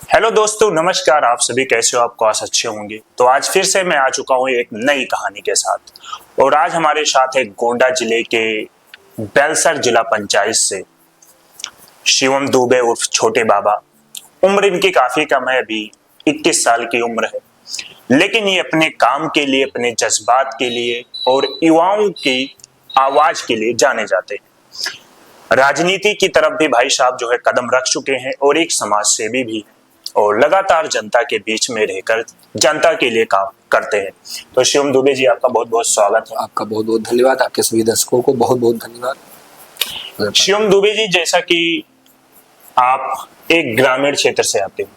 Hello दोस्तों, नमस्कार। आप सभी कैसे हो? आपको आज अच्छे होंगे। तो आज फिर से मैं आ चुका हूँ एक नई कहानी के साथ। और आज हमारे साथ है गोंडा जिले के बेलसर जिला पंचायत से शिवम दुबे उर्फ छोटे बाबा। उम्र इनकी काफी कम है, अभी 21 साल की उम्र है। लेकिन ये अपने काम के लिए, अपने जज्बात के लिए और युवाओं की आवाज के लिए जाने जाते हैं। राजनीति की तरफ भी भाई साहब जो है कदम रख चुके हैं और एक समाज सेवी भी हैं और लगातार जनता के बीच में रहकर जनता के लिए काम करते हैं। तो शिवम दुबे जी, आपका बहुत बहुत स्वागत है। आपका बहुत बहुत धन्यवाद। आपके सभी दर्शकों को बहुत बहुत धन्यवाद। शिवम दुबे जी, जैसा कि आप एक ग्रामीण क्षेत्र से आते हो,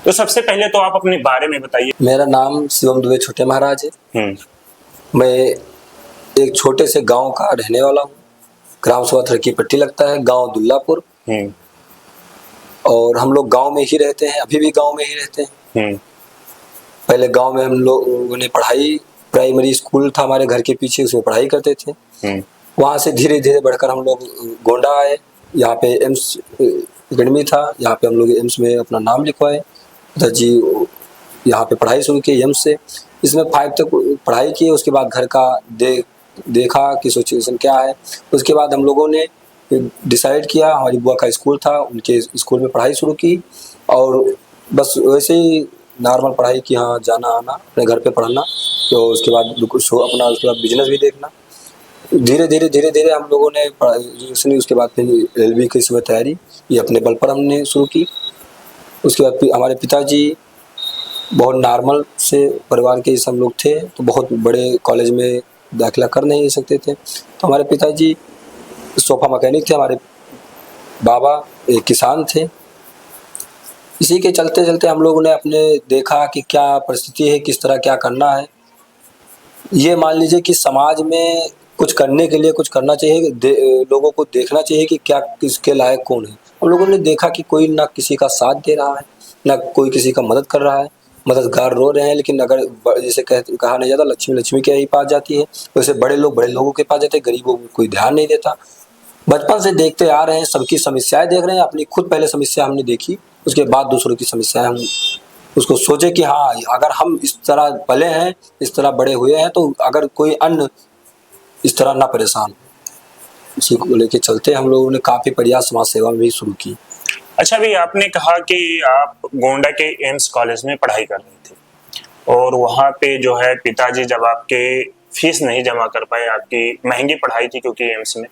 तो सबसे पहले तो आप अपने बारे में बताइए। मेरा नाम शिवम दुबे छोटे महाराज है। मैं एक छोटे से गांव का रहने वाला हूँ। ग्राम सभा थरकी पट्टी लगता है, गांव दुल्लापुर। और हम लोग गांव में ही रहते हैं, अभी भी गांव में ही रहते हैं। पहले गांव में हम लोगों ने पढ़ाई, प्राइमरी स्कूल था हमारे घर के पीछे, उसमें पढ़ाई करते थे। वहाँ से धीरे धीरे बढ़कर हम लोग गोंडा आए। यहाँ पे एम्स अकेडमी था, यहाँ पे हम लोग एम्स में अपना नाम लिखवाए। पिताजी यहाँ पे पढ़ाई शुरू की एम्स से। इसमें 5 तक पढ़ाई की। उसके बाद घर का देखा कि सिचुएशन क्या है। उसके बाद हम लोगों ने डिसाइड किया, हमारी बुआ का स्कूल था, उनके स्कूल में पढ़ाई शुरू की। और बस वैसे ही नॉर्मल पढ़ाई की, हाँ जाना आना, अपने घर पे पढ़ना। तो उसके बाद अपना उसके बाद बिजनेस भी देखना। धीरे धीरे हम लोगों ने पढ़ाई, उसके बाद फिर LLB की समय तैयारी ये अपने बल पर हमने शुरू की। उसके बाद हमारे पिताजी बहुत नॉर्मल से परिवार के हम लोग थे, तो बहुत बड़े कॉलेज में दाखिला कर नहीं सकते थे। तो हमारे पिताजी सोफा मैकेनिक थे, हमारे बाबा एक किसान थे। इसी के चलते चलते हम लोगों ने अपने देखा कि क्या परिस्थिति है, किस तरह क्या करना है। ये मान लीजिए कि समाज में कुछ करने के लिए कुछ करना चाहिए, लोगों को देखना चाहिए कि क्या किसके लायक कौन है। हम लोगों ने देखा कि कोई ना किसी का साथ दे रहा है, ना कोई किसी का मदद कर रहा है। मददगार रो रहे हैं, लेकिन अगर जैसे कहा नहीं जाता, लक्ष्मी लक्ष्मी के ही पास जाती है, वैसे बड़े लोग बड़े लोगों के पास जाते हैं, गरीबों को कोई ध्यान नहीं देता। बचपन से देखते आ रहे हैं, सबकी समस्याएं देख रहे हैं। अपनी खुद पहले समस्या हमने देखी, उसके बाद दूसरों की समस्याएं हम उसको सोचे कि हाँ, अगर हम इस तरह पले हैं, इस तरह बड़े हुए हैं, तो अगर कोई अन्य इस तरह ना परेशान। इसी को लेके चलते हम लोगों ने काफी प्रयास समाज सेवा में भी शुरू की। अच्छा भाई, आपने कहा कि आप गोंडा के एम्स कॉलेज में पढ़ाई कर रहे थे और वहाँ पे जो है पिताजी जब आपके फीस नहीं जमा कर पाए, आपकी महंगी पढ़ाई थी क्योंकि एम्स में,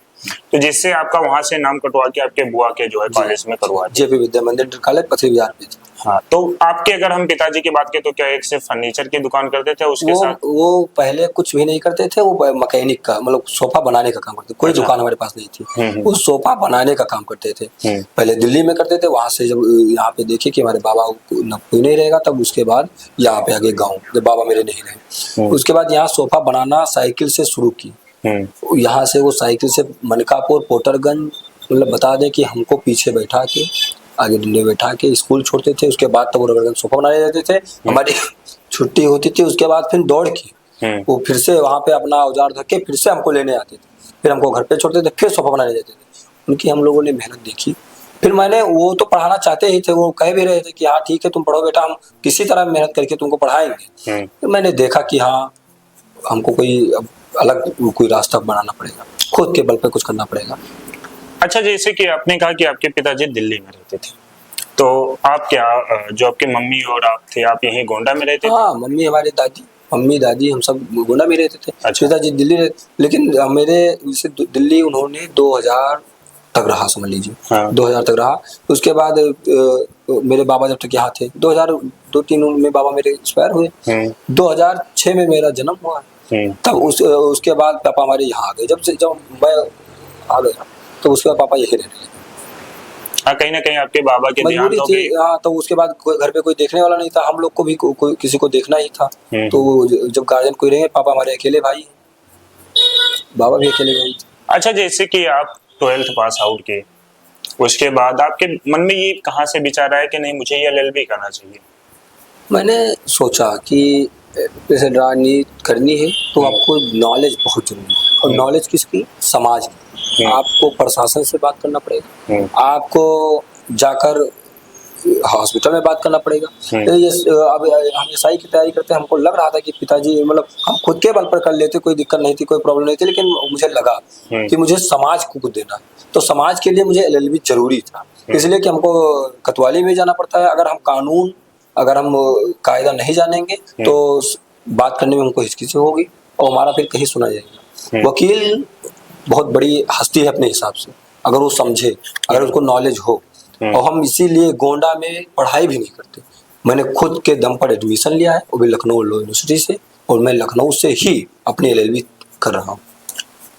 तो जिससे आपका वहां से नाम कटवा के आपके बुआ के जो है कॉलेज में करवा दिया। JP विद्या मंदिर कॉलेज पथरी बाजार पे। हाँ, तो आपके अगर हम पिताजी की बात करें तो क्या एक सिर्फ फर्नीचर की दुकान करते थे उसके साथ? वो पहले कुछ भी नहीं करते थे। वो मैकेनिक का, मतलब सोफा बनाने का काम करते थे। कोई दुकान हमारे पास नहीं थी, वो सोफा बनाने का काम करते थे। पहले दिल्ली में करते थे, वहां से जब यहाँ पे देखे कि हमारे बाबा कोई नहीं रहेगा, तब उसके बाद यहाँ पे आगे गाँव जब बाबा मेरे नहीं रहे, उसके बाद यहाँ सोफा बनाना साइकिल से शुरू की। यहाँ से वो साइकिल से मनकापुर, पोटरगंज, मतलब बता दें कि हमको पीछे बैठा के, आगे डंडे बैठा के स्कूल छोड़ते थे। उसके बाद तब वो सोफा बनाने जाते थे। हमारी छुट्टी होती थी, उसके बाद फिर दौड़ के वो फिर से वहाँ पे अपना औजार धर के फिर से हमको लेने आते थे। फिर हमको घर पे छोड़ते थे, फिर सोफा बनाने जाते थे। उनकी हम लोगों ने मेहनत देखी। फिर मैंने, वो तो पढ़ाना चाहते ही थे, वो कह भी रहे थे कि हाँ ठीक है, तुम पढ़ो बेटा, हम किसी तरह मेहनत करके तुमको पढ़ाएंगे। फिर मैंने देखा कि हाँ, हमको कोई अलग कोई रास्ता बनाना पड़ेगा, खुद के बल पे कुछ करना पड़ेगा। अच्छा, जैसे कि आपने कहा कि आपके पिताजी दिल्ली में रहते थे, तो आप क्या, जो आपके मम्मी और आप थे, आप यहीं गोंडा में रहते थे? हाँ, मम्मी दादी हम सब गोंडा में रहते थे। अच्छा। पिताजी दिल्ली रहते, लेकिन मेरे से दिल्ली उन्होंने 2000 तक रहा, समझ लीजिए। हाँ। 2000 तक रहा। उसके बाद मेरे बाबा जब तक यहाँ थे, 2002-3 में बाबा मेरे एक्सपायर हुए। 2006 में मेरा जन्म हुआ। तब उसके बाद पापा हमारे यहाँ आ गए। जब मैं आ गया, तो उसके बाद पापा यही रहने लगे। हाँ, कहीं ना कहीं आपके बाबा के ध्यान मजबूरी थी। हाँ, तो उसके बाद घर पे कोई देखने वाला नहीं था, हम लोग को भी कोई किसी को देखना ही था। तो जब गार्जियन कोई रहे, पापा हमारे अकेले भाई, बाबा भी अकेले भाई। अच्छा, जैसे कि आप 12th पास आउट किए, उसके बाद आपके मन में ये कहाँ से विचार आया कि नहीं, मुझे ये LLB करना चाहिए? मैंने सोचा कि जैसे राजनीति करनी है तो आपको नॉलेज बहुत जरूरी है। और नॉलेज किसकी? समाज की। आपको प्रशासन से बात करना पड़ेगा, आपको जाकर हॉस्पिटल में बात करना पड़ेगा। तो ये अब हम एसआई की तैयारी करते हैं, हमको लग रहा था कि पिताजी मतलब हम खुद के बल पर कर लेते, कोई दिक्कत नहीं थी, कोई प्रॉब्लम नहीं थी, लेकिन मुझे लगा कि मुझे समाज को कुछ देना, तो समाज के लिए मुझे एलएलबी जरूरी था, इसलिए कि हमको कोतवाली में जाना पड़ता है। अगर हम कायदा नहीं जानेंगे तो बात करने में हमको हिचकिचाहट होगी और हमारा फिर कहीं सुना जाएगा। वकील बहुत बड़ी हस्ती है अपने हिसाब से, अगर वो समझे, अगर उसको नॉलेज हो। और हम इसीलिए गोंडा में पढ़ाई भी नहीं करते, मैंने खुद के दम पर एडमिशन लिया है, वो भी लखनऊ लॉ यूनिवर्सिटी से, और मैं लखनऊ से ही अपनी एलएलबी कर रहा हूँ।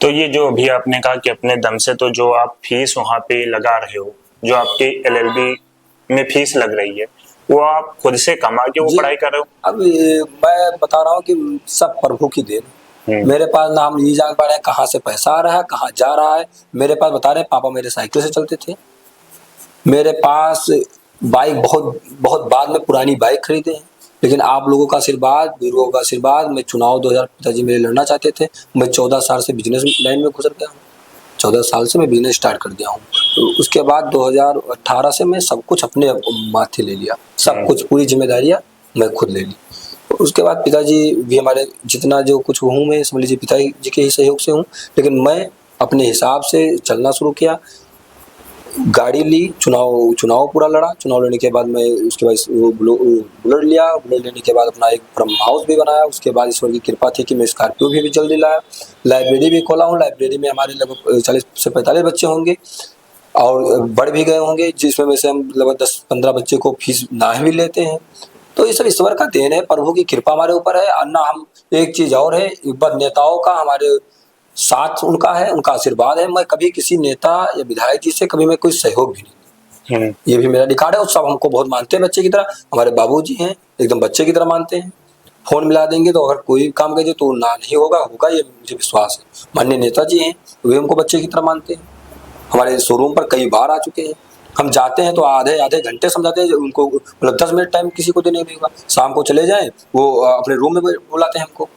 तो ये जो अभी आपने कहा कि अपने दम से, तो जो आप फीस वहाँ पे लगा रहे हो, जो आपके एलएलबी में फीस लग रही है, वो आप खुद से कमा के वो पढ़ाई कर रहे हो? अब मैं बता रहा हूँ कि सब प्रभु की देन। मेरे पास ना हम ये जान पा रहे हैं कहाँ से पैसा आ रहा है, कहाँ जा रहा है। मेरे पास बता रहे हैं पापा मेरे साइकिल से चलते थे, मेरे पास बाइक बहुत बहुत बाद में पुरानी बाइक खरीदे हैं, लेकिन आप लोगों का आशीर्वाद, बुजुर्गों का आशीर्वाद, मैं चुनाव 2000 पिताजी मेरे लड़ना चाहते थे, मैं 14 साल से बिजनेस लाइन में गुजर गया हूँ, 14 साल से मैं बिजनेस स्टार्ट कर दिया हूँ। तो उसके बाद 2018 से मैं सब कुछ अपने माथे ले लिया, सब कुछ पूरी जिम्मेदारियाँ मैं खुद ले ली। उसके बाद पिताजी भी हमारे, जितना जो कुछ हूँ मैं समझ लीजिए पिताजी के ही सहयोग से हूँ, लेकिन मैं अपने हिसाब से चलना शुरू किया, गाड़ी ली, चुनाव पूरा लड़ा, चुनाव लड़ने के बाद मैं उसके बाद बुलेट लिया, बुलेट लेने के बाद अपना एक फार्म हाउस भी बनाया। उसके बाद ईश्वर की कृपा थी कि मैं स्कॉर्पियो भी जल्दी लाया, लाइब्रेरी भी खोला हूँ, लाइब्रेरी में हमारे लगभग 40 से 45 बच्चे होंगे और बढ़ भी गए होंगे, जिसमें से हम लगभग 10-15 बच्चे को फीस ना भी लेते हैं। तो ये सब ईश्वर का देन है, प्रभु की कृपा हमारे ऊपर है। अन्ना हम एक चीज और है, एक बार नेताओं का हमारे साथ उनका है, उनका आशीर्वाद है। मैं कभी किसी नेता या विधायक जी से कभी मैं कोई सहयोग भी नहीं, ये भी मेरा रिकॉर्ड है। और सब हमको बहुत मानते हैं बच्चे की तरह, हमारे बाबूजी हैं एकदम बच्चे की तरह मानते हैं। फोन मिला देंगे तो अगर कोई काम करिए तो ना नहीं होगा, ये मुझे विश्वास है। माननीय नेताजी हैं, वे हमको बच्चे की तरह मानते हैं, हमारे शोरूम पर कई बार आ चुके हैं। हम जाते हैं तो आधे घंटे समझाते हैं उनको, मतलब 10 मिनट टाइम किसी को देने नहीं होगा। शाम को चले जाएं, वो अपने रूम में बुलाते हैं हमको,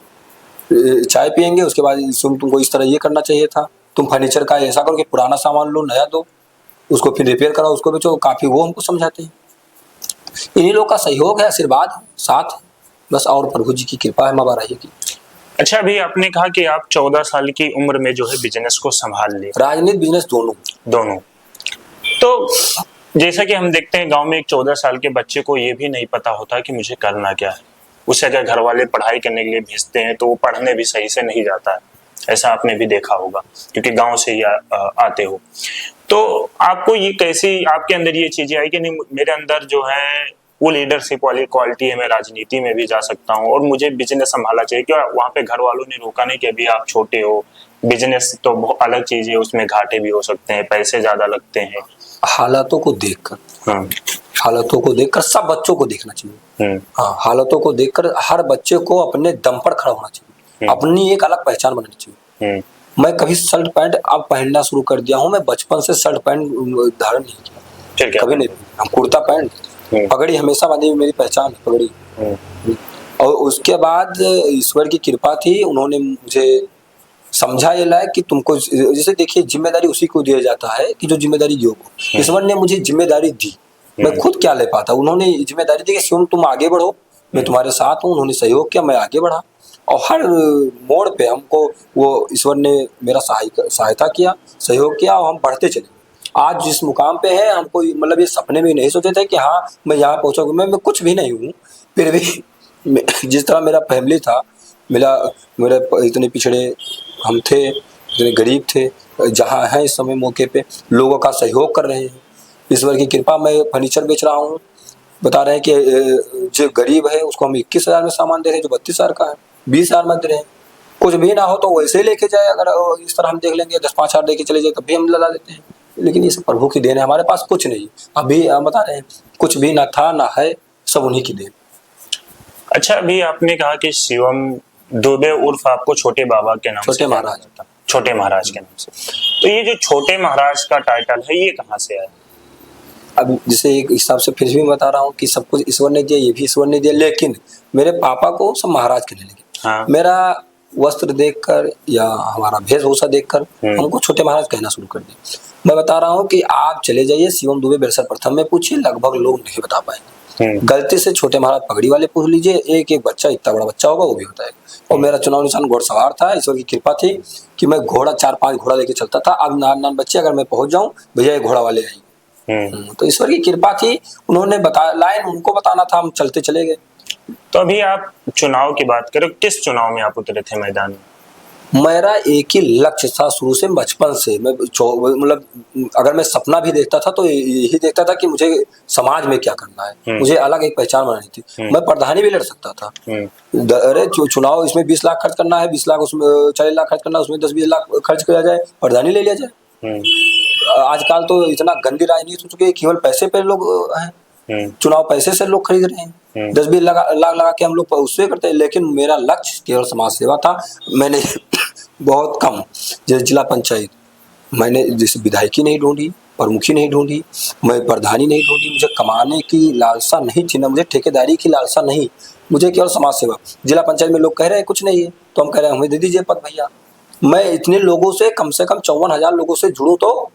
चाय पियेंगे, उसके बाद तुमको इस तरह ये करना चाहिए था, तुम फर्नीचर का ऐसा करो कि पुराना सामान लो नया दो, उसको फिर रिपेयर कराओ, उसको बेचो, काफी वो हमको समझाते हैं। इन्हीं लोग का सहयोग है, आशीर्वाद है, साथ बस, और प्रभु जी की कृपा है माँ की। अच्छा, अभी आपने कहा कि आप 14 साल की उम्र में जो है बिजनेस को संभाल लिए, राजनीति बिजनेस दोनों। तो जैसा कि हम देखते हैं गांव में एक 14 साल के बच्चे को ये भी नहीं पता होता कि मुझे करना क्या है। उसे अगर घर वाले पढ़ाई करने के लिए भेजते हैं तो वो पढ़ने भी सही से नहीं जाता है, ऐसा आपने भी देखा होगा क्योंकि गांव से ही आते हो। तो आपको ये कैसी, आपके अंदर ये चीजें आई कि नहीं मेरे अंदर जो है वो लीडरशिप वाली क्वालिटी है, मैं राजनीति में भी जा सकता हूँ और मुझे बिजनेस संभालना चाहिए? क्यों वहाँ पे घर वालों ने रोका नहीं कि अभी आप छोटे हो, बिजनेस तो बहुत अलग चीज है, उसमें घाटे भी हो सकते हैं, पैसे ज्यादा लगते हैं? हालातों को देखकर सब बच्चों को देखना चाहिए। हाँ, हालातों को देखकर हर बच्चे को अपने दम पर खड़ा होना चाहिए, अपनी एक अलग पहचान बनानी चाहिए। मैं कभी शर्ट पैंट अब पहनना शुरू कर दिया हूँ, मैं बचपन से शर्ट पैंट धारण नहीं किया, कभी नहीं। हम कुर्ता पैंट, पगड़ी हमेशा बांधी, मेरी पहचान है पगड़ी। और उसके बाद ईश्वर की कृपा थी, उन्होंने मुझे समझा ये लायक कि तुमको, जैसे देखिए जिम्मेदारी उसी को दिया जाता है कि जो जिम्मेदारी योग हो। ईश्वर ने मुझे जिम्मेदारी दी, मैं खुद क्या ले पाता, उन्होंने जिम्मेदारी दी कि शिवम तुम आगे बढ़ो, मैं तुम्हारे साथ हूँ। उन्होंने सहयोग किया, मैं आगे बढ़ा और हर मोड़ पे हमको वो ईश्वर ने मेरा सहायता किया, सहयोग किया और हम बढ़ते चले। आज जिस मुकाम पे है, हमको मतलब ये सपने में नहीं सोचे थे कि हाँ मैं यहाँ पहुँचूंगा। मैं कुछ भी नहीं हूँ, फिर भी जिस तरह मेरा फैमिली था, मेरे इतने पिछड़े हम थे, इतने गरीब थे, जहाँ हैं इस समय मौके पे लोगों का सहयोग कर रहे हैं। ईश्वर की कृपा, मैं फर्नीचर बेच रहा हूँ, बता रहे हैं कि जो गरीब है उसको हम 21,000 में सामान दे रहे हैं, जो 32,000 का है 20,000 में दे रहे हैं। कुछ भी ना हो तो वैसे ही लेके जाए, अगर इस तरह हम देख लेंगे 10-5,000 देके चले जाए तब भी हम लगा देते हैं। लेकिन ये सब प्रभु की देन है, हमारे पास कुछ नहीं, अभी हम बता रहे हैं कुछ भी ना था ना है, सब उन्हीं की देन। अच्छा, अभी आपने कहा कि शिवम दुबे उर्फ आपको छोटे बाबा के नाम, छोटे महाराज, छोटे महाराज के नाम से, तो ये जो छोटे महाराज का टाइटल है ये कहाँ से आया? अब जैसे एक हिसाब से फिर भी बता रहा हूँ कि सब कुछ ईश्वर ने दिया, ये भी ईश्वर ने दिया, लेकिन मेरे पापा को सब महाराज कहने लगे। हाँ। मेरा वस्त्र देखकर या हमारा वेशभूषा देखकर हमको छोटे महाराज कहना शुरू कर दिया। मैं बता रहा हूँ कि आप चले जाइए शिवम दुबे बेलसर प्रथम में पूछिए, लगभग लोग नहीं बता पाएंगे। गलती से छोटे महाराज पगड़ी वाले पूछ लीजिए, एक एक बच्चा, इतना बड़ा बच्चा होगा वो भी होता है। और मेरा चुनाव निशान घोड़सवार था, ईश्वर की कृपा थी कि मैं घोड़ा 4-5 घोड़ा लेके चलता था। अब नान बच्चे अगर मैं पहुंच जाऊं, भैया ये घोड़ा वाले आई, तो ईश्वर की कृपा थी, उन्होंने बताया, लाइन उनको बताना था, हम चलते चले गए। तो अभी आप चुनाव की बात करें, किस चुनाव में आप उतरे थे मैदान में? मेरा एक ही लक्ष्य था शुरू से, बचपन से। मैं मतलब अगर मैं सपना भी देखता था तो यही देखता था कि मुझे समाज में क्या करना है, मुझे अलग एक पहचान बनानी थी। मैं प्रधानी भी लड़ सकता था। अरे चुनाव, इसमें 20 लाख खर्च करना है, 20 लाख उसमें, 40 लाख खर्च करना है, उसमें 10-20 लाख खर्च किया जाए, प्रधानी ले लिया जाए। आजकल तो इतना गंदी राजनीति हो चुकी है, केवल पैसे पे लोग हैं, चुनाव पैसे से लोग खरीद रहे हैं। 10-20 लाख लगा के हम लोग उससे करते हैं। लेकिन मेरा लक्ष्य केवल समाज सेवा था। मैंने बहुत कम, जैसे जिला पंचायत, मैंने जैसे विधायकी नहीं ढूंढी, प्रमुखी नहीं ढूंढी, मैं प्रधानी नहीं ढूंढी। मुझे कमाने की लालसा नहीं थी ना, मुझे ठेकेदारी की लालसा नहीं, मुझे केवल समाज सेवा। जिला पंचायत में लोग कह रहे हैं कुछ नहीं है, तो हम कह रहे हैं हमें दे दीजिए पद भैया। मैं इतने लोगों से कम 54,000 लोगों से जुड़ूं, तो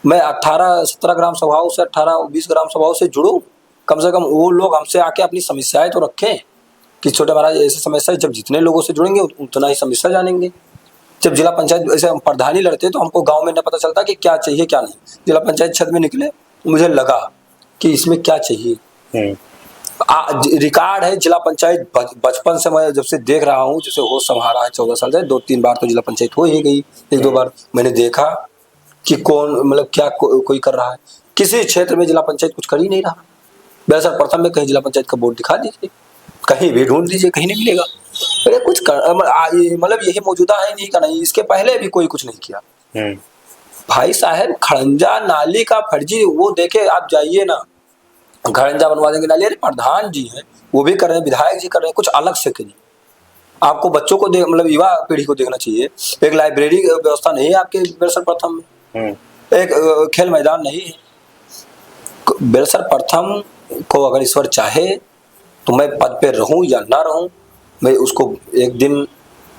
मैं 18-17 ग्राम सभाओं से, 18-20 ग्राम सभाओं से जुड़ूं। कम से कम वो लोग हमसे आके अपनी समस्याएं तो रखें कि छोटे महाराज ऐसी समस्या है। जब जितने लोगों से जुड़ेंगे उतना ही समस्या जानेंगे। जब जिला पंचायत ऐसे हम प्रधानी लड़ते तो हमको गांव में न पता चलता कि क्या चाहिए क्या नहीं। जिला पंचायत छत में निकले, मुझे लगा कि इसमें क्या चाहिए। रिकॉर्ड है जिला पंचायत, बचपन से मैं जब से देख रहा हूँ, जैसे होश संभाला है 14 साल से, 2-3 बार तो जिला पंचायत हो ही गई। 1-2 बार मैंने देखा कि कौन, मतलब क्या कोई कर रहा है। किसी क्षेत्र में जिला पंचायत कुछ कर ही नहीं रहा। बेलसर प्रथम में कहीं जिला पंचायत का बोर्ड दिखा दीजिए, कहीं भी ढूंढ दीजिए, कहीं नहीं मिलेगा। अरे कुछ मतलब यही मौजूदा है नहीं का नहीं, इसके पहले भी कोई कुछ नहीं किया। भाई साहब, खड़ंजा नाली का फर्जी वो देखे, आप जाइए ना, खड़ंजा बनवा देंगे नाली। अरे प्रधान जी हैं, वो भी कर रहे हैं, विधायक जी कर रहे हैं, कुछ अलग से करिए। आपको बच्चों को मतलब युवा पीढ़ी को देखना चाहिए। एक लाइब्रेरी व्यवस्था नहीं है आपके बेलसर प्रथम में, एक खेल मैदान नहीं है। बेलसर प्रथम को अगर ईश्वर चाहे तो मैं पद पे रहूं या ना रहूं, मैं उसको एक दिन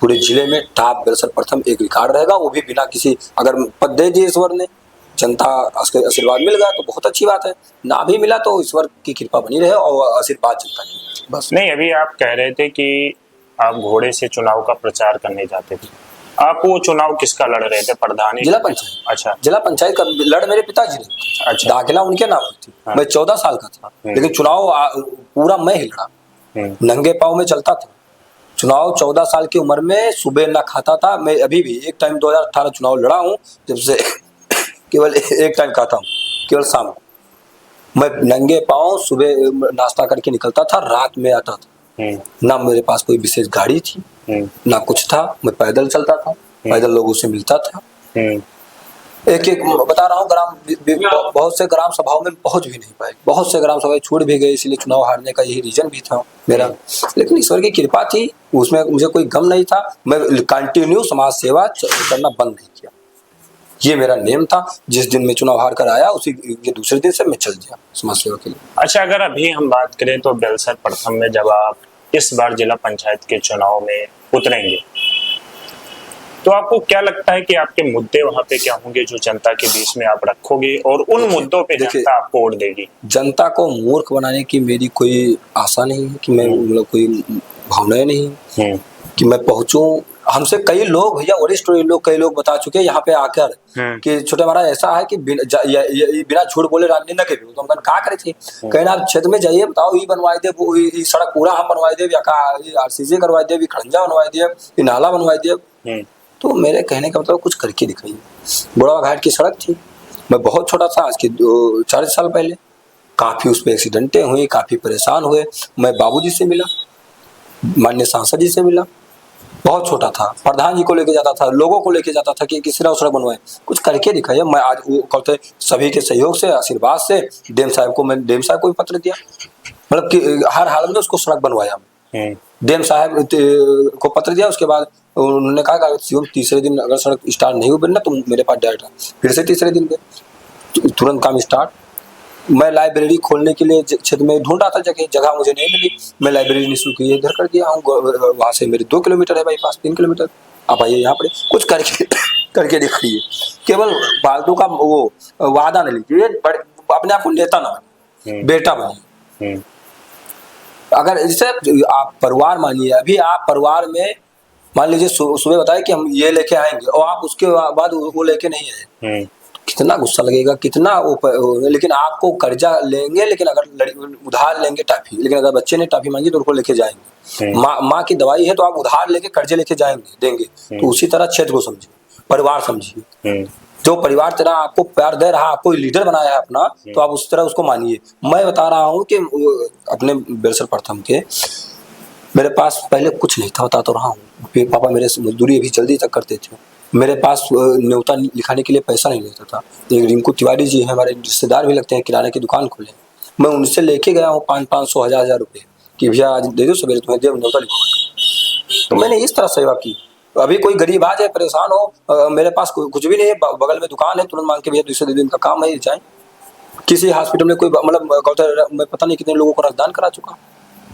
पूरे जिले में टॉप बेलसर प्रथम एक रिकॉर्ड रहेगा। वो भी बिना किसी, अगर पद दे दिए ईश्वर ने, जनता आशीर्वाद मिल गया तो बहुत अच्छी बात है, ना भी मिला तो ईश्वर की कृपा बनी रहे और आशीर्वाद जनता की बस। नहीं, अभी आप कह रहे थे कि आप घोड़े से चुनाव का प्रचार करने जाते थे। आप वो चुनाव किसका लड़ रहे थे? प्रधानी? जिला पंचायत। अच्छा, जिला पंचायत का लड़ मेरे पिताजी ने। अच्छा, दाखिला उनके नाम हुई थी। मैं 14 साल का था, लेकिन चुनाव पूरा मैं ही लड़ा, नंगे पाँव में चलता था चुनाव। 14 साल की उम्र में सुबह ना खाता था मैं। अभी भी एक टाइम 2018 चुनाव लड़ा हूँ, जब से केवल एक टाइम खाता हूँ, केवल शाम को। मैं नंगे पाँव सुबह नाश्ता करके निकलता था, रात में आता था। ना मेरे पास कोई विशेष गाड़ी थी, ना कुछ था, मैं पैदल चलता था, पैदल लोगों से मिलता था। एक बता रहा हूँ, बहुत से ग्राम सभाओं में पहुंच भी नहीं पाए, बहुत से ग्राम सभाएं छूट भी गए, इसलिए चुनाव हारने का यही रीजन भी था मेरा। लेकिन ईश्वर की कृपा थी, उसमें मुझे कोई गम नहीं था। मैं कंटिन्यू समाज सेवा करना बंद नहीं किया, ये मेरा नेम था। जिस दिन मैं चुनाव हार कर आया, उसी के दूसरे दिन से मैं चल दिया समाज सेवा के लिए। अच्छा, अगर अभी हम बात करें तो बेलसर प्रथम में जब आप इस बार जिला पंचायत के चुनाव में उतरेंगे, तो आपको क्या लगता है कि आपके मुद्दे वहां पे क्या होंगे जो जनता के बीच में आप रखोगे, और उन मुद्दों पे जनता आपको वोट देगी? जनता को मूर्ख बनाने की मेरी कोई आशा नहीं है, कि मैं मतलब कोई भावनाएं नहीं कि मैं पहुंचूं। हमसे कई लोग, भैया वरिष्ठ लोग, कई लोग बता चुके हैं यहाँ पे आकर कि छोटे महाराज ऐसा है कि बिना झूठ बोले राजनीति न करिए। तो हम कहा करे थे, कहना आप क्षेत्र में जाइए, बताओ ये बनवाई दे, वो सड़क पूरा हम बनवाई दे, RCC करवाई दे, खड़ंजा बनवाई दे, नाला बनवाई दे। तो मेरे कहने का मतलब कुछ करके दिखाइए। बुढ़ावा घाट की सड़क थी, मैं बहुत छोटा था, आज के 40 साल पहले, काफी उस पर एक्सीडेंटें हुई, काफी परेशान हुए। मैं बाबूजी से मिला, माननीय सांसद जी से मिला, बहुत छोटा था, प्रधान जी को लेके जाता था, लोगों को लेके जाता था कि किस तरह सड़क बनवाए, कुछ करके दिखाइए। मैं आज वो कहते सभी के सहयोग से, आशीर्वाद से, डीएम साहब को भी पत्र दिया, मतलब कि हर हाल में उसको सड़क बनवाया। डीएम साहब को पत्र दिया, उसके बाद उन्होंने कहा कि तीसरे दिन अगर सड़क स्टार्ट नहीं हुई बनना तो मेरे पास डायरेक्ट है। फिर से तीसरे दिन गए, तुरंत काम स्टार्ट। मैं लाइब्रेरी खोलने के लिए क्षेत्र में ढूंढ रहा था, जगह मुझे नहीं मिली। मैं लाइब्रेरी निःशुल्क के इधर कर दिया हूँ, वहाँ से मेरे 2 किलोमीटर है बाईपास, 3 किलोमीटर। आप आइए यहाँ पर, कुछ करके करके दिखाइए। केवल फालतू का वो वादा न लीजिए, अपने आप को नेता ना बनिए, बेटा बनिए। अगर जैसे आप परिवार मानिए, अभी आप परिवार में मान लीजिए सुबह बताए कि हम ये लेके आएंगे और आप उसके बाद वो लेके नहीं आए, कितना गुस्सा लगेगा, कितना लेकिन आपको कर्जा लेंगे, लेकिन अगर उधार लेंगे टाफी, लेकिन अगर बच्चे ने टाफी मांगी तो उनको लेके जाएंगे। माँ की दवाई है तो आप उधार लेके कर्जे लेके जाएंगे, देंगे। तो उसी तरह क्षेत्र को समझिए, परिवार समझिए। जो परिवार तेरा आपको प्यार दे रहा, आपको लीडर बनाया है अपना, तो आप उस तरह उसको मानिए। मैं बता रहा हूँ कि अपने बेलसर प्रथम के मेरे पास पहले कुछ नहीं था, बता तो रहा हूँ। पापा मेरे से मजदूरी अभी जल्दी तक करते थे, मेरे पास न्योता लिखाने के लिए पैसा नहीं रहता था। एक रिंकू तिवारी जी हैं, हमारे रिश्तेदार भी लगते हैं, किराने की दुकान खोले, मैं उनसे लेके गया हूँ 500 1000 रुपये कि भैया आज दे दो, सवेरे तुम्हें दे न्योता लिखवा। तो मैंने इस तरह सेवा की। अभी कोई गरीब आ जाए, परेशान हो, मेरे पास कुछ भी नहीं है, बगल में दुकान है, तुरंत मांग के भैया दूसरे दिन का काम है, जाए। किसी हॉस्पिटल में कोई मतलब मैं पता नहीं कितने लोगों को रक्तदान करा चुका,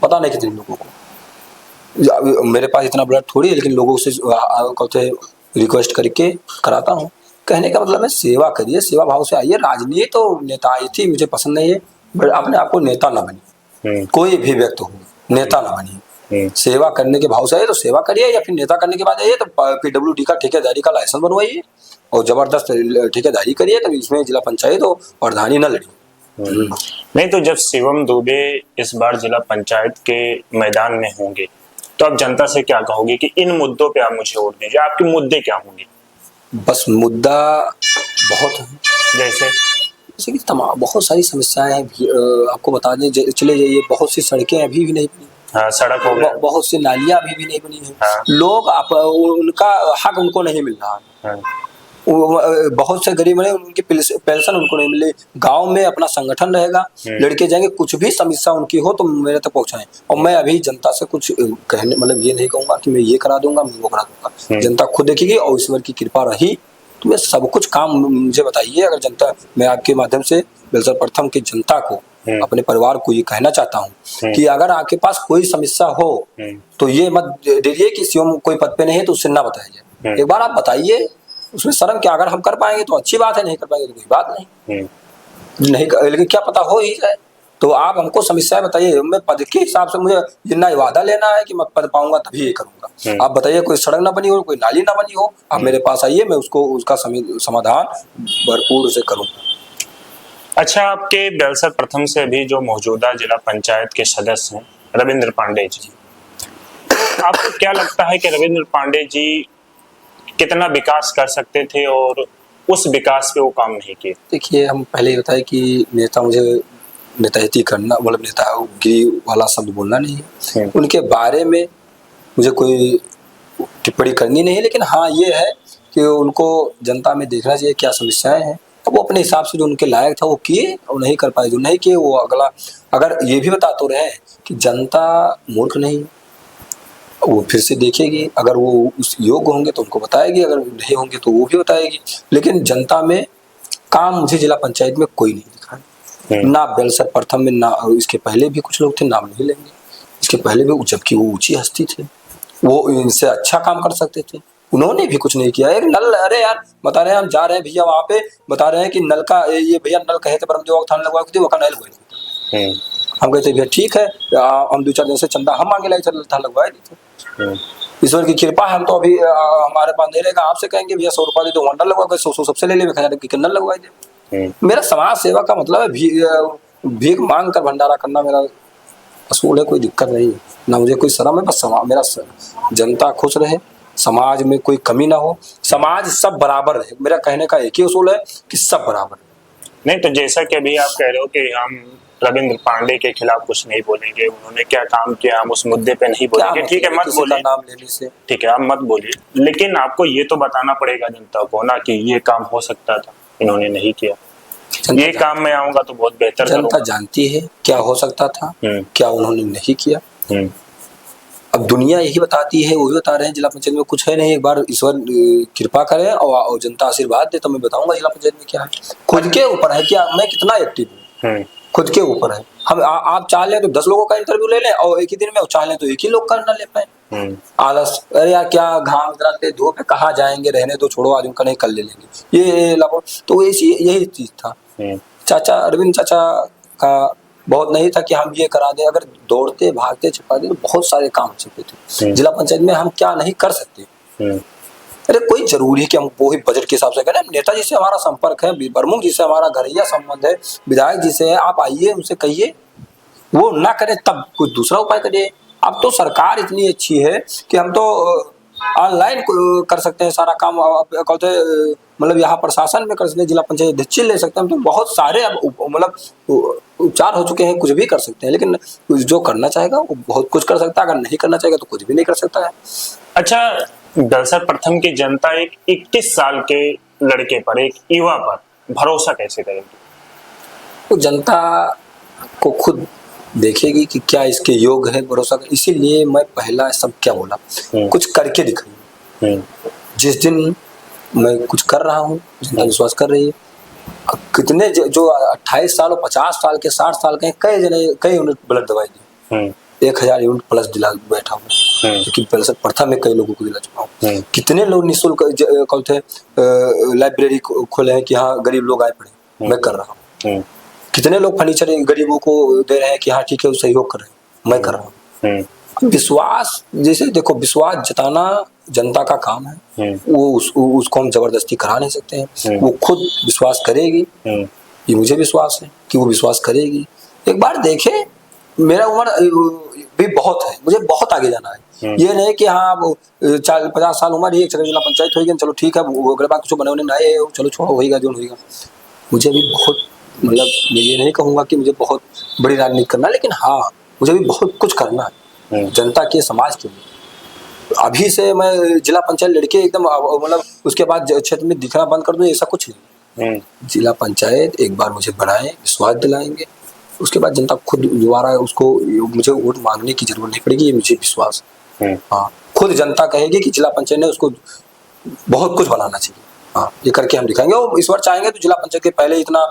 पता नहीं कितने लोगों को। मेरे पास इतना ब्लड थोड़ी है, लेकिन लोगों से कहते रिक्वेस्ट करके कराता हूँ। कहने का मतलब है सेवा करिए, सेवा भाव से आइए। राजनीति तो नेता आई थी, मुझे पसंद नहीं है, बट अपने आप को नेता ना बनिए, कोई भी व्यक्ति हो, नेता ना बनिए। सेवा करने के भाव से आइए तो सेवा करिए, या फिर नेता करने के बाद आइए तो PWD का ठेकेदारी का लाइसेंस बनवाइए और जबरदस्त ठेकेदारी करिए, तभी इसमें जिला पंचायत हो प्रधानी न लड़िए। नहीं तो जब शिवम दुबे इस बार जिला पंचायत के मैदान में होंगे तो आप जनता से क्या कहोगे कि इन मुद्दों पे आप मुझे वोट दीजिए, आपके मुद्दे क्या होंगे? बस मुद्दा बहुत है, जैसे कि तमाम बहुत सारी समस्याएं हैं। आपको बता दें, चले जाइए, बहुत सी सड़कें अभी भी नहीं बनी। हाँ, सड़क हो गया। बहुत सी नालियां अभी भी नहीं बनी है। हाँ। लोग उनका हक उनको नहीं मिल रहा। हाँ। बहुत से गरीब हैं, उनकी पेंशन उनको नहीं मिले। गांव में अपना संगठन रहेगा, लड़के जाएंगे, कुछ भी समस्या उनकी हो तो मेरे तक पहुंचाएं। और मैं अभी जनता से कुछ कहने मतलब ये नहीं कहूंगा कि मैं ये करा दूंगा, मैं वो करा दूंगा। जनता खुद देखेगी और ईश्वर की कृपा रही तो मैं सब कुछ काम मुझे बताइए। अगर जनता, मैं आपके माध्यम से बेलसर प्रथम की जनता को, अपने परिवार को ये कहना चाहता हूँ कि अगर आपके पास कोई समस्या हो तो ये मत दीजिए कि शिवम कोई पद पे नहीं है तो उससे ना बताइए। एक बार आप बताइए, उसमें शर्म क्या। अगर हम कर पाएंगे तो अच्छी बात है, नहीं कर पाएंगे तो कोई बात नहीं। लेकिन क्या पता हो ही जाए, तो आप हमको समस्याएं बताइए। मैं पद के हिसाब से मुझे जितना वादा लेना है कि मैं पद पाऊंगा तभी ये करूंगा। आप बताइए, कोई सड़क ना बनी हो, कोई नाली ना बनी हो, आप मेरे पास आइए, मैं उसका समाधान भरपूर से करूंगा। अच्छा, आपके बेलसर प्रथम से अभी जो मौजूदा जिला पंचायत के सदस्य हैं रविंद्र पांडे जी, आपको क्या लगता है कि रविंद्र पांडे जी कितना विकास कर सकते थे और उस विकास पे वो काम नहीं किए? देखिए, हम पहले ही बताए कि मुझे नेताहिती करना, मतलब नेतागिरी वाला शब्द बोलना नहीं है। उनके बारे में मुझे कोई टिप्पणी करनी नहीं है, लेकिन हाँ ये है कि उनको जनता में देखना चाहिए क्या समस्याएं हैं। तो वो अपने हिसाब से जो उनके लायक था वो किए, और नहीं कर पाए जो नहीं किए वो अगला। अगर ये भी बता तो रहे कि जनता मूर्ख नहीं, वो फिर से देखेगी। अगर वो उस योग्य होंगे तो उनको बताएगी, अगर नहीं होंगे तो वो भी बताएगी। लेकिन जनता में काम मुझे जिला पंचायत में कोई नहीं दिखा, ना बेलसर प्रथम में, ना इसके पहले भी कुछ लोग थे, नाम नहीं लेंगे, इसके पहले भी, जबकि वो ऊंची हस्ती थे, वो इनसे अच्छा काम कर सकते थे, उन्होंने भी कुछ नहीं किया। एक नल, अरे यार बता रहे हैं, हम जा रहे हैं भैया वहाँ पे, बता रहे हैं कि नल का ये भैया नल कहे थे ब्रह्मदेव थाने लगवा के, वो का नल लगवाए। हम कहते भैया ठीक है, हम 2-4 दिन से चंदा हम मांगे लाए थे, था लगवाए थे। ईश्वर की कृपा है, हम तो अभी हमारे पास नहीं रहेगा, आपसे कहेंगे भैया 100 रुपया दे दो, नल लगवा के 100 सबसे ले ले, 1000 की नल लगवाए दे। मेरा समाज सेवा का मतलब है भीख मांग कर भंडारा करना मेरा असूल है, कोई दिक्कत नहीं है, ना मुझे कोई शर्म है। बस मेरा जनता खुश रहे, समाज में कोई कमी ना हो, समाज सब बराबर रहे। मेरा कहने का एक ही असूल है कि सब बराबर है। नहीं तो जैसा कि अभी आप कह रहे हो कि हम रविंद्र पांडे के खिलाफ कुछ नहीं बोलेंगे, उन्होंने क्या काम किया हम उस मुद्दे पे नहीं बोलेंगे, ठीक है, मत बोलिए, नाम लेने से ठीक है, आप मत बोलिए, लेकिन आपको ये तो बताना पड़ेगा जनता को ना कि ये काम हो सकता था, इन्होंने नहीं किया, ये काम में आऊंगा तो बहुत बेहतर करूंगा। जनता जानती है क्या हो सकता था, क्या उन्होंने नहीं किया। अब दुनिया यही बताती है, वो भी बता रहे हैं जिला पंचायत में कुछ है नहीं। एक बार ईश्वर कृपा करे और जनता आशीर्वाद दे तो मैं बताऊंगा जिला पंचायत में क्या है। खुद के ऊपर है कि मैं कितना एक्टिव हूँ, खुद के ऊपर है। हम आप चाह लें तो 10 लोगों का इंटरव्यू ले लें और एक ही दिन में, और चाह लें तो एक ही लोग का ना ले पाए। आलस, अरे यार क्या घाम इतना धूप है, कहाँ जाएंगे, रहने दो, छोड़ो आज उनका नहीं, कल ले लेंगे, ये लगो। तो यही चीज था। चाचा अरविंद चाचा का बहुत नहीं था कि हम ये करा दें, अगर दौड़ते भागते छिपाते तो बहुत सारे काम हो सकते थे। जिला पंचायत में हम क्या नहीं कर सकते। अरे कोई जरूरी है कि हम वो ही बजट के हिसाब से करें। नेताजी से हमारा संपर्क है, प्रमुख जी से हमारा घरैया संबंध है, विधायक जी से है, आप आइए उनसे कहिए, वो ना करे तब कोई दूसरा उपाय करिए। अब तो सरकार इतनी अच्छी है कि हम तो ऑनलाइन कर सकते हैं सारा काम। कहते मतलब यहाँ प्रशासन में कर सकते हैं, जिला पंचायत अध्यक्ष ले सकते हैं, तो बहुत सारे अब मतलब उपचार हो चुके हैं, कुछ भी कर सकते हैं। लेकिन जो करना चाहेगा वो बहुत कुछ कर सकता है, अगर नहीं करना चाहेगा तो कुछ भी नहीं कर सकता है। अच्छा, दलसर प्रथम की जनता एक 21 साल के लड़के पर, एक युवा पर भरोसा कैसे करेगी? तो जनता को खुद देखेगी कि क्या इसके योग है भरोसा। इसीलिए मैं पहला सब क्या बोला, कुछ करके दिखाइए। जिस दिन मैं कुछ कर रहा हूँ जनता विश्वास कर रही है। कितने जो 28 साल और 50 साल के 60 साल के कई यूनिट ब्लड दवाई दी, 1000 यूनिट प्लस दिला बैठा हूँ, क्योंकि बेलसर प्रथम में कई लोगों को दिला चुका हूँ। कितने लोग निःशुल्क लाइब्रेरी खोले हैं कि हाँ गरीब लोग आए पढ़े, मैं कर रहा हूँ। कितने लोग फर्नीचर गरीबों को दे रहे हैं कि हाँ ठीक है, सहयोग कर रहे हैं, मैं कर रहा हूँ। विश्वास, जैसे देखो, विश्वास जताना जनता का काम है। वो उसको हम जबरदस्ती करा नहीं सकते हैं। वो खुद विश्वास करेगी, ये मुझे विश्वास है कि वो विश्वास करेगी। एक बार देखे, मेरा उम्र भी बहुत है, मुझे बहुत आगे जाना है। ये नहीं कि हाँ 50 साल उम्र, एक जिला पंचायत होगी, चलो ठीक है, अगले बार कुछ बने होने नए, चलो छोड़ो, होगा जो होगा। मुझे भी बहुत, मतलब मैं ये नहीं कहूँगा कि मुझे बहुत बड़ी राजनीति करना है, लेकिन हाँ मुझे भी बहुत कुछ करना है जनता के, समाज के लिए। अभी से मैं जिला पंचायत लड़के एकदम मतलब उसके बाद क्षेत्र में दिखना बंद कर दूं, ऐसा कुछ नहीं। जिला पंचायत एक बार मुझे बनाए, विश्वास दिलाएंगे, उसके बाद जनता खुद दोबारा उसको, मुझे वोट मांगने की जरूरत नहीं पड़ेगी, ये मुझे विश्वास है। हाँ, खुद जनता कहेगी कि जिला पंचायत ने उसको बहुत कुछ बनाना चाहिए। हाँ, ये करके हम दिखाएंगे। और इस बार चाहेंगे तो जिला पंचायत के पहले इतना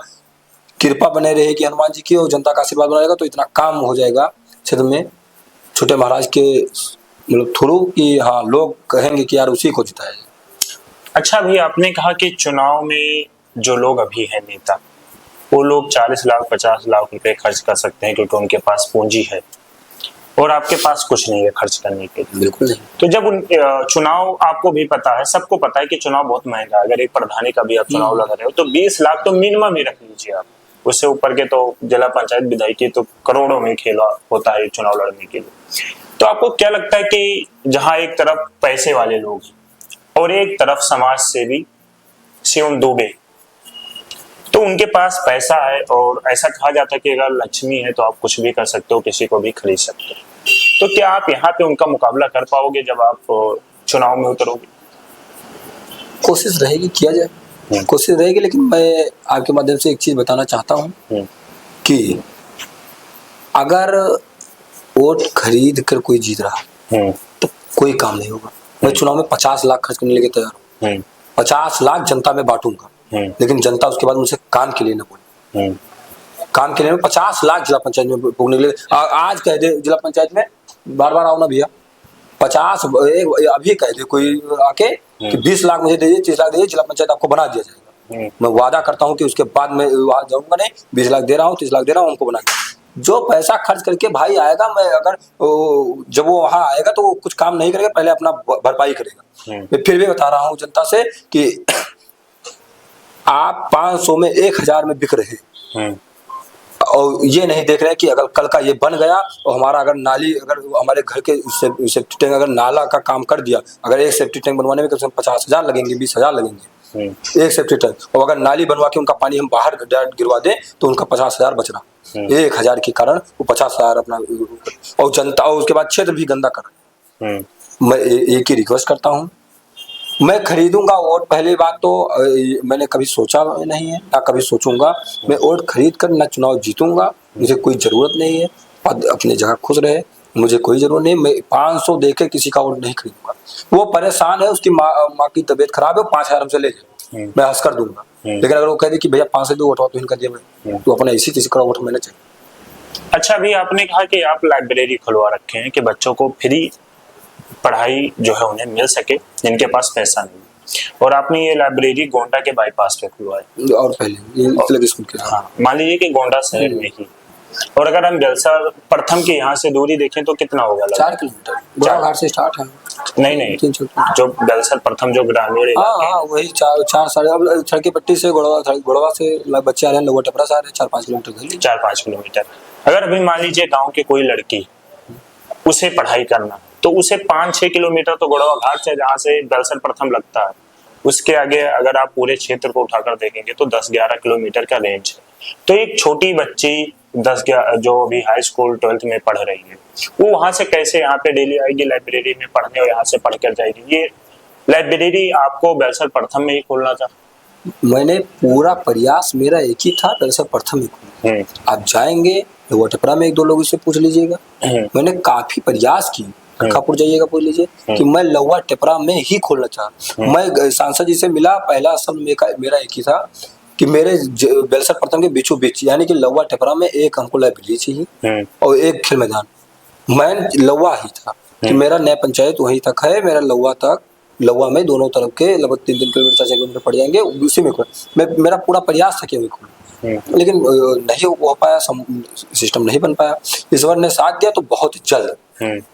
कृपा बने रहेगी हनुमान जी की, और जनता का आशीर्वाद बना रहेगा, तो इतना काम हो जाएगा क्षेत्र में छोटे महाराज के मतलब थ्रू कि हाँ लोग कहेंगे कि यार उसी को जिताया जाए। अच्छा, अभी आपने कहा कि चुनाव में जो लोग अभी हैं नेता, वो लोग 40 लाख 50 लाख रुपए खर्च कर सकते हैं क्योंकि उनके पास पूंजी है, और आपके पास कुछ नहीं है खर्च करने के लिए। बिल्कुल नहीं। तो जब चुनाव, आपको भी पता है, सबको पता है कि चुनाव बहुत महंगा है। अगर एक प्रधानी का भी आप चुनाव लड़ रहे हो तो 20 लाख तो मिनिमम ही रख लीजिए आप, उससे ऊपर के तो जिला पंचायत विधायकी तो करोड़ों में खेला होता है चुनाव लड़ने के लिए। तो आपको क्या लगता है कि जहां एक तरफ पैसे वाले लोग और एक तरफ समाज सेवी शिवम दुबे, तो उनके पास पैसा है, और ऐसा कहा जाता है कि अगर लक्ष्मी है तो आप कुछ भी कर सकते हो, किसी को भी खरीद सकते हो, तो क्या आप यहाँ पे उनका मुकाबला कर पाओगे जब आप चुनाव में उतरोगे? कोशिश रहेगी, किया जाए, कोशिश रहेगी। लेकिन मैं आपके माध्यम से एक चीज बताना चाहता हूँ कि अगर वोट खरीद कर कोई जीत रहा है तो कोई काम नहीं होगा। मैं चुनाव में 50 लाख खर्च करने के लिए तैयार हूँ, 50 लाख जनता में बांटूंगा, लेकिन जनता उसके बाद मुझसे काम के लिए न बोले। काम के लिए मैं 50 लाख जिला पंचायत में पुगने के लिए आज कह दे जिला पंचायत में, बार बार आओ ना भैया, 50 अभी कह दे कोई आके कि 20 लाख मुझे दे दीजिए, 30 लाख दे दीजिए, जिला पंचायत आपको बना दिया जाएगा। मैं वादा करता हूँ कि उसके बाद मैं वहां जाऊंगा नहीं, 20 लाख दे रहा हूँ, 30 लाख दे रहा हूँ, उनको बना दिया। जो पैसा खर्च करके भाई आएगा, मैं अगर जब वो वहां आएगा तो वो कुछ काम नहीं करेगा, पहले अपना भरपाई करेगा। मैं फिर भी बता रहा हूँ जनता से कि आप 500 में 1000 में बिक रहे हैं, और ये नहीं देख रहे हैं कि अगर कल का ये बन गया और हमारा अगर नाली, अगर हमारे घर के सेफ्टी टैंक, अगर नाला का काम कर दिया, अगर एक सेफ्टी टैंक बनवाने में कम से कम 50,000 लगेंगे, 20,000 लगेंगे एक सेफ्टी टैंक, और अगर नाली बनवा के उनका पानी हम बाहर गिरवा दें तो उनका 50,000 बच रहा, 1000 के कारण वो 50,000 अपना, और जनता, और उसके बाद क्षेत्र भी गंदा कर रहे हैं। मैं एक ही रिक्वेस्ट करता हूँ, मैं खरीदूंगा वोट, पहली बात तो मैंने कभी सोचा नहीं है, ना कभी सोचूंगा। मैं वोट खरीद कर ना चुनाव जीतूंगा, मुझे कोई जरूरत नहीं है, पद अपनी जगह खुश रहे, मुझे कोई जरूरत नहीं। मैं 500 देकर किसी का वोट नहीं खरीदूंगा। वो परेशान है, उसकी माँ की तबीयत खराब है, 5,000 हमसे ले जाए, मैं हंस कर दूंगा। लेकिन अगर वो कह दे कि भैया 5 से 2 उठाओ तो इनका दिया मैं, तो अपना इसी चीज करो, मैंने चाहिए। अच्छा, अभी आपने कहा कि आप लाइब्रेरी खुलवा रखे हैं कि बच्चों को फ्री पढ़ाई जो है उन्हें मिल सके जिनके पास पैसा नहीं, और आपने ये लाइब्रेरी गोंडा के बाईपास पे खुलवाई। और पहले ये तिलक स्कूल के, हाँ, मान लीजिए कि गोंडा शहर में ही, और अगर हम बेलसर प्रथम के यहाँ से दूरी देखें तो कितना होगा? 4 किलोमीटर घाट से स्टार्ट है। नहीं, जो बेलसर प्रथम जो ग्रामीण इलाके, हाँ वही 4 साढ़े, अब सड़की पट्टी से गोड़वा से बच्चे आ रहे हैं, लोअर टपरा से आ रहे हैं, 4-5 किलोमीटर 4-5 किलोमीटर। अगर अभी मान लीजिए गांव की कोई लड़की उसे पढ़ाई करना, तो उसे 5-6 किलोमीटर तो गोड़वा घाट से, जहाँ से बेलसर प्रथम लगता है, उसके आगे अगर आप पूरे क्षेत्र को उठाकर देखेंगे तो 10-11 किलोमीटर का रेंज है। तो एक छोटी बच्ची 10-11 जो अभी हाई स्कूल 12th में पढ़ रही है, वो वहां से कैसे यहाँ पे डेली आएगी लाइब्रेरी में पढ़ने और यहाँ से पढ़ कर जाएगी? ये लाइब्रेरी आपको बेलसर प्रथम में ही खोलना था? मैंने पूरा प्रयास मेरा एक ही था, बेलसर प्रथम में खोलना। आप जाएंगे वो टपरा में 1-2 लोगों से पूछ लीजिएगा, मैंने काफी प्रयास की। खापुर जाइएगा पूछ लीजिए कि मैं लौवा टिपरा में ही खोलना चाह। मैं सांसद जी से मिला, पहला असल मेरा एक ही था कि मेरे बेलसर प्रथम के बीचों बीच, यानी कि लौवा टिपरा में एक हमको लाइब्रेरी चाहिए और एक खेल मैदान। मैं लौवा ही था कि मेरा नया पंचायत वहीं तक है, मेरा लौवा तक, लौवा में दोनों तरफ के लगभग 3 किलोमीटर 4 किलोमीटर पड़ जाएंगे, उसी में मेरा पूरा प्रयास था कि वही खोलूं, लेकिन नहीं हो पाया, सिस्टम नहीं बन पाया। ईश्वर ने साथ दिया तो बहुत जल्द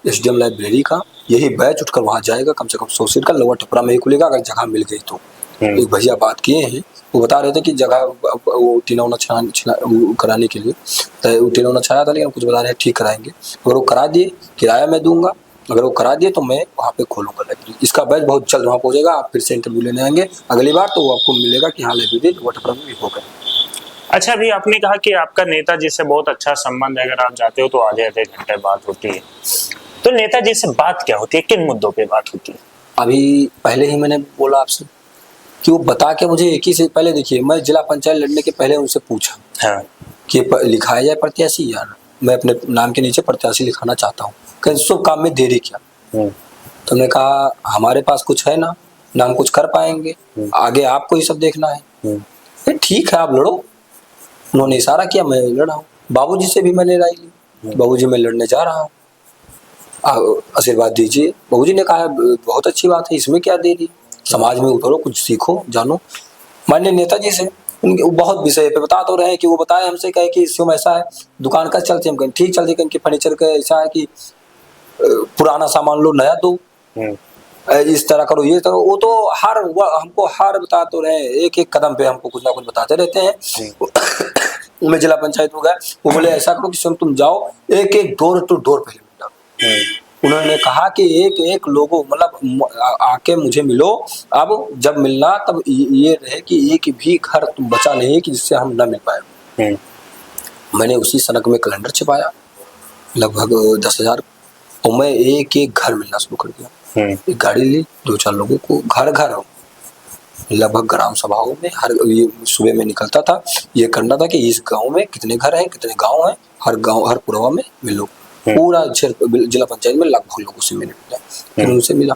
एसडीएम लाइब्रेरी का यही बैच उठकर वहां जाएगा, कम से कम 100 सीट का लौवा टिपरा में ही खुलेगा अगर जगह मिल गई तो। एक भैया बात किए हैं, वो बता रहे थे कि जगह वो टीना कराने के लिए, तो टीना छाया था, लेकिन कुछ बता रहे हैं ठीक कराएंगे। अगर वो करा दिए, किराया मैं दूंगा, अगर वो करा दिए तो मैं वहाँ पे खोलूंगा लाइब्रेरी। इसका बैच बहुत जल्द वहाँ पहुंचेगा, आप फिर से इंटरव्यू लेने आएंगे अगली बार तो वो आपको मिलेगा कि हाँ लाइब्रेरी लौवा टिपरा में भी होगा। अच्छा, अभी आपने कहा कि आपका नेताजी से बहुत अच्छा संबंध है, अगर आप जाते हो तो आधे घंटे बात होती है, तो नेताजी से बात क्या होती है, किन मुद्दों पे बात होती है? अभी पहले ही मैंने बोला आपसे कि वो बता के मुझे एक ही से, पहले देखिए मैं जिला पंचायत लड़ने के पहले उनसे पूछा कि लिखाया जाए प्रत्याशी, यार मैं अपने नाम के नीचे प्रत्याशी लिखाना चाहता हूँ, कहीं शुभ काम में देरी क्या? तो हमने कहा हमारे पास कुछ है ना हम कुछ कर पाएंगे, आगे आपको ही सब देखना है। ठीक है आप लड़ो। उन्होंने इशारा किया, मैं लड़ा हूँ। बाबूजी से भी मैंने राय ली, बाबूजी मैं लड़ने जा रहा हूँ, आशीर्वाद दीजिए। बाबूजी ने कहा बहुत अच्छी बात है, इसमें क्या देरी, समाज में उतरो, कुछ सीखो जानो। माननीय नेताजी से उनके बहुत विषय पे बता तो रहे हैं कि वो बताए हमसे, कहे कि इसमें ऐसा है, दुकान का चलते, हम कहें ठीक चलते, इनके फर्नीचर का ऐसा है कि पुराना सामान लो नया दो, इस तरह करो, ये करो। वो तो हमको हर बता तो रहे, एक कदम पे हमको कुछ ना कुछ बताते रहते हैं। मैं जिला पंचायत में गया, वो बोले ऐसा करो कि स्वयं तुम जाओ, एक डोर टू डोर पहले मिलो। उन्होंने कहा कि एक लोगों मतलब आके मुझे मिलो, अब जब मिलना तब ये रहे कि एक भी घर तुम बचा नहीं कि जिससे हम न मिल पाए। मैंने उसी सनक में कैलेंडर छिपाया लगभग 10,000, और मैं एक घर मिलना शुरू कर दिया। एक गाड़ी ली, 2-4 लोगों को घर लगभग ग्राम सभाओं में हर ये सुबह में निकलता था, ये करना था कि इस गांव में कितने घर हैं, कितने गांव हैं, हर गांव हर पुरवा में मिलो। पूरा जिला पंचायत में लगभग लोगों से मैंने मिला, फिर उनसे मिला,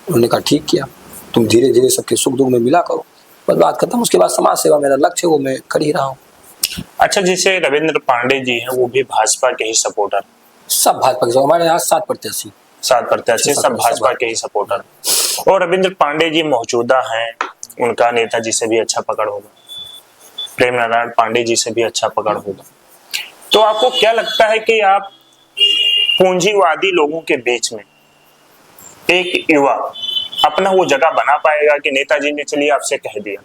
उन्होंने कहा ठीक किया, तुम धीरे धीरे सबके सुख दुख में मिला करो, बस बात खत्म। उसके बाद समाज सेवा मेरा लक्ष्य है, वो मैं कर ही रहा हूँ। अच्छा, जैसे रविंद्र पांडे जी हैं, वो भी भाजपा के ही सपोर्टर? सब भाजपा के, हमारे यहाँ 7 प्रत्याशी सब भाजपा के ही सपोर्टर। और रविंद्र पांडे जी मौजूदा हैं, उनका नेताजी से भी अच्छा पकड़ होगा, प्रेम नारायण पांडे जी से भी अच्छा पकड़ होगा। तो आपको क्या लगता है कि आप पूंजीवादी लोगों के बीच में एक युवा अपना वो जगह बना पाएगा कि नेताजी ने चलिए आपसे कह दिया,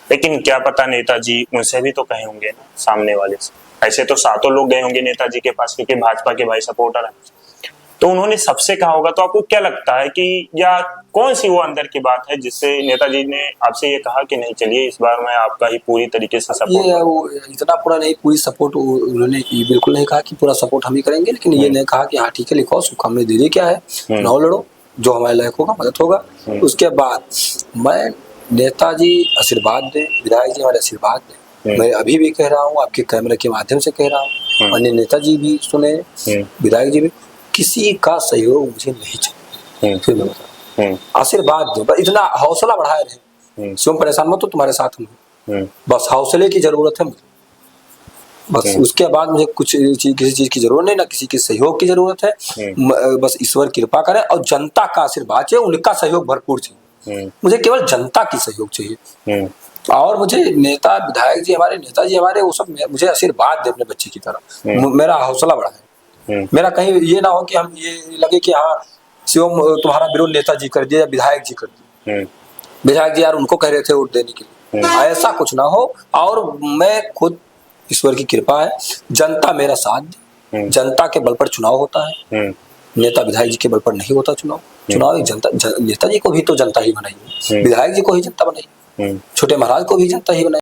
लेकिन क्या पता नेताजी उनसे भी तो कहे होंगे ना सामने वाले से। ऐसे तो 7 लोग गए होंगे नेताजी के पास क्योंकि भाजपा के भाई सपोर्टर हैं, तो उन्होंने सबसे कहा होगा। तो आपको क्या लगता है कि या कौन सी वो अंदर की बात है जिससे नेताजी ने आपसे ये कहा कि नहीं चलिए इस बार मैं आपका ही पूरी तरीके से सपोर्ट? ये वो इतना पूरा नहीं, पूरी सपोर्ट उन्होंने बिल्कुल नहीं कहा कि पूरा सपोर्ट हम ही करेंगे, लेकिन ये नहीं कहा कि हाँ ठीक है लिखो, शुभकामनाएं दे रही क्या है, नाव लड़ो, जो हमारे लायक होगा मदद होगा। उसके बाद मैं नेताजी आशीर्वाद दे, विधायक जी हमारे आशीर्वाद दे, मैं अभी भी कह रहा हूँ, आपके कैमरे के माध्यम से कह रहा हूँ, अन्य नेताजी भी सुने, विधायक जी भी, किसी का सहयोग मुझे नहीं चाहिए। फिर मैं बता आशीर्वाद दो, इतना हौसला बढ़ाए रहे शिवम परेशान मत हो, तुम्हारे साथ हम हैं। बस हौसले की जरूरत है मुझे, बस उसके बाद मुझे किसी चीज की जरूरत नहीं, ना किसी के सहयोग की जरूरत है। बस ईश्वर कृपा करे और जनता का आशीर्वाद चाहिए, उनका सहयोग भरपूर चाहिए। मुझे केवल जनता की सहयोग चाहिए, और मुझे नेता विधायक जी हमारे, नेताजी हमारे, वो सब मुझे आशीर्वाद दे अपने बच्चे की तरह। मेरा हौसला बढ़ाए, मेरा कहीं ये ना हो कि हम ये लगे कि हाँ शिवम तुम्हारा विरोध नेताजी कर दिया या विधायक जी कर दिए, विधायक जी यार उनको कह रहे थे वोट देने के लिए, ऐसा कुछ ना हो। और मैं खुद, ईश्वर की कृपा है, जनता मेरा साथ दे। जनता के बल पर चुनाव होता है, नेता विधायक जी के बल पर नहीं होता चुनाव। चुनाव एक जनता, नेताजी को भी तो जनता ही बनाई है, विधायक जी को ही जनता बनाई, छोटे महाराज को भी जनता ही बनाई।